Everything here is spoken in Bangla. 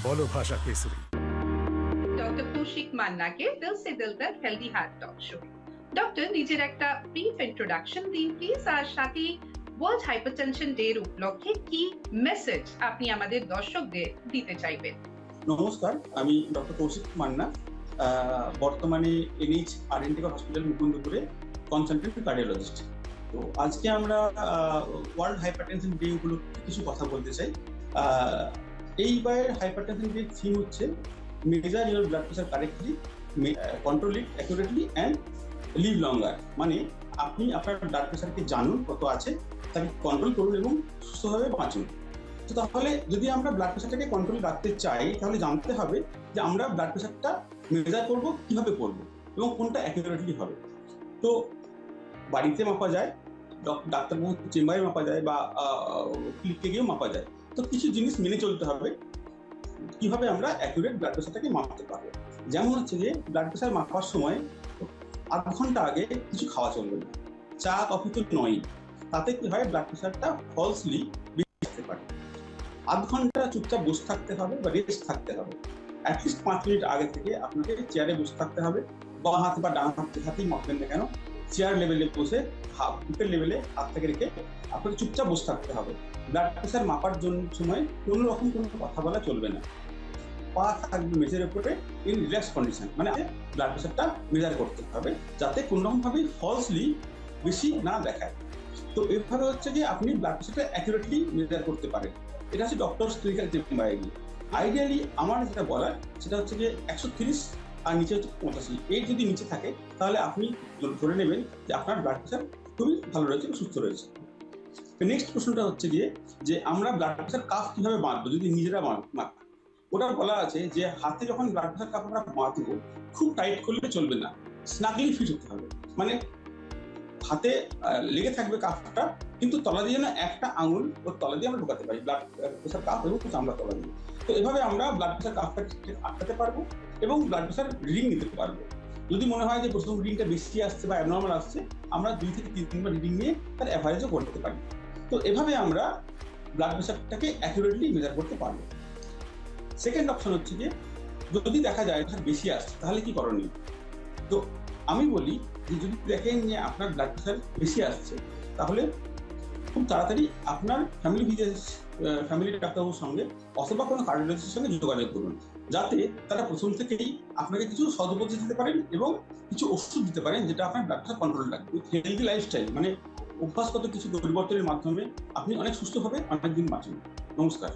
বলো ভাষা কেসরি। ডক্টর কৌশিক মান্নাকে দিল সে দিল তক healthy heart talk show. Doctor, নিজের একটা ব্রিফ ইন্ট্রোডাকশন দিন প্লিজ, আর সাথে ওয়ার্ল্ড হাইপারটেনশন ডে এর উপলক্ষে কি মেসেজ আপনি আমাদের দর্শকদের দিতে চাইবেন? নমস্কার, আমি ডক্টর কৌশিক মান্না, বর্তমানে এনএইচ আরএনটিকা হসপিটাল মুকুন্দপুরে কনসালটেন্ট কার্ডিওলজিস্ট। তো আজকে আমরা ওয়ার্ল্ড হাইপারটেনশন ডে উপলক্ষে কিছু কথা বলতে চাই। এইবার হাইপারটেনশন ডে থিম হচ্ছে measure your blood pressure correctly, control it accurately and live longer. মানে আপনি আপনার ব্লাড প্রেশারকে জানুন কত আছে, তাকে কন্ট্রোল করুন এবং সুস্থভাবে বাঁচুন। তো তাহলে যদি আমরা ব্লাড প্রেশারটাকে কন্ট্রোল রাখতে চাই, তাহলে জানতে হবে যে আমরা ব্লাড প্রেশারটা মেজার করবো কিভাবে করবো এবং কোনটা অ্যাকুরেটলি হবে। তো বাড়িতে মাপা যায়, ডাক্তারবাবু চেম্বারে মাপা যায়, বা ক্লিনিকে গিয়েও মাপা যায়। তো কিছু জিনিস মেনে চলতে হবে কিভাবে আমরা অ্যাকুরেট ব্লাড প্রেশারটাকে মাপতে পারবো। যেমন হচ্ছে যে ব্লাড প্রেশার মাপার সময় আধ ঘন্টা আগে কিছু খাওয়া চলবে না, চা কফি তো নয়। তাতে কি হয়, ব্লাড প্রেশারটা ফলসলি বেড়ে যেতে পারে। আধ ঘন্টা চুপচাপ বসে থাকতে হবে বা রেস্ট থাকতে হবে। অ্যাটলিস্ট 5 মিনিট আগে থেকে আপনাকে চেয়ারে বসে থাকতে হবে, বা হাত বা ডান হাতেই মাপবেন না কেন, চেয়ার লেভেলে বসে বুকের লেভেলে হাত থেকে রেখে আপনাকে চুপচাপ বসে থাকতে হবে। ব্লাড প্রেশার মাপার সময় কোনো রকম কোনো কথা বলা চলবে না। পা থাকবে মেঝের উপরে ইন রিল্যাক্স কন্ডিশন, মানে ব্লাড প্রেশারটা মেজার করতে হবে যাতে কোনো রকমভাবে ফলসলি বেশি না দেখায়। তো এভাবে হচ্ছে যে আপনি ব্লাড প্রেশারটা অ্যাকুরেটলি মেজার করতে পারেন। এটা হচ্ছে ডক্টর ক্লিনিক্যাল চেম্বারে গিয়ে। আইডিয়ালি আমার যেটা বলার সেটা হচ্ছে যে 130 আর নিচে হচ্ছে 85। এর যদি নিচে থাকে তাহলে আপনি ধরে নেবেন যে আপনার ব্লাড প্রেশার খুবই ভালো রয়েছে, সুস্থ রয়েছে। নেক্সট প্রশ্নটা হচ্ছে গিয়ে যে আমরা ব্লাড প্রেশার কাফ কিভাবে বাঁধবো যদি নিজেরা মাপি। ওটা বলা আছে যে হাতে যখন ব্লাড প্রেশার কাফ আমরা বাঁধবো, খুব টাইট করলে চলবে না, স্নাগলি ফিট হতে হবে। মানে হাতে লেগে থাকবে কাফটা, কিন্তু তলা দিয়ে যেন একটা আঙুল ওর তলা দিয়ে আমরা ঢোকাতে পারি, ব্লাড প্রেশার কাফ এবং চামড়া তলা দিয়ে। তো এভাবে আমরা ব্লাড প্রেশার কাফটা আটকাতে পারবো এবং ব্লাড প্রেশার রিডিং নিতে পারবো। যদি মনে হয় যে প্রথম রিডিংটা বেশি আসছে বা অ্যাবনর্মাল আসছে, আমরা 2 থেকে 3 বার রিডিং নিয়ে তার অ্যাভারেজও করতে পারি। তো এভাবে আমরা ব্লাড প্রেশারটাকে অ্যাকুরেটলি মেজার করতে পারবো। সেকেন্ড অপশন হচ্ছে যে যদি দেখা যায় বেশি আসছে তাহলে কি করণীয়। তো আমি বলি যে যদি দেখেন যে আপনার ব্লাড প্রেশার বেশি আসছে, তাহলে খুব তাড়াতাড়ি আপনার ফ্যামিলি ডাক্তারবাবুর সঙ্গে অথবা কোনো কার্ডিওলজিস্টের সঙ্গে যোগাযোগ করুন, যাতে তারা প্রথম থেকেই আপনাকে কিছু সদুপদেশ দিতে পারেন এবং কিছু ওষুধ দিতে পারেন যেটা আপনার ব্লাড প্রেশার কন্ট্রোল রাখবে। হেলদি লাইফস্টাইল মানে অভ্যাসগত কিছু পরিবর্তনের মাধ্যমে আপনি অনেক সুস্থভাবে অনেকদিন বাঁচুন। নমস্কার।